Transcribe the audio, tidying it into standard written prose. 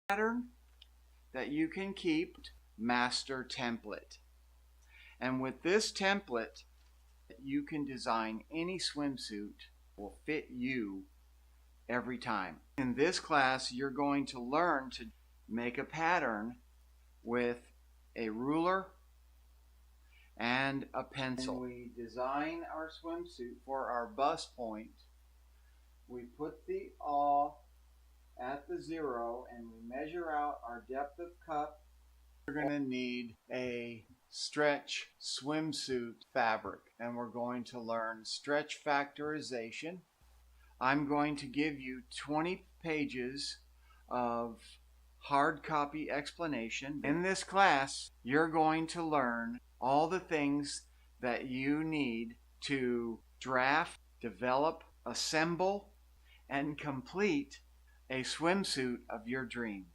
pattern that you can keep, master template. And with this template, you can design any swimsuit that will fit you every time. In this class, you're going to learn to make a pattern with a ruler and a pencil. When we design our swimsuit for our bust point, we put the awl at the 0 and we measure out our depth of cup. We're going to need a stretch swimsuit fabric, and we're going to learn stretch factorization. I'm going to give you 20 pages of hard copy explanation. In this class, you're going to learn all the things that you need to draft, develop, assemble, and complete a swimsuit of your dreams.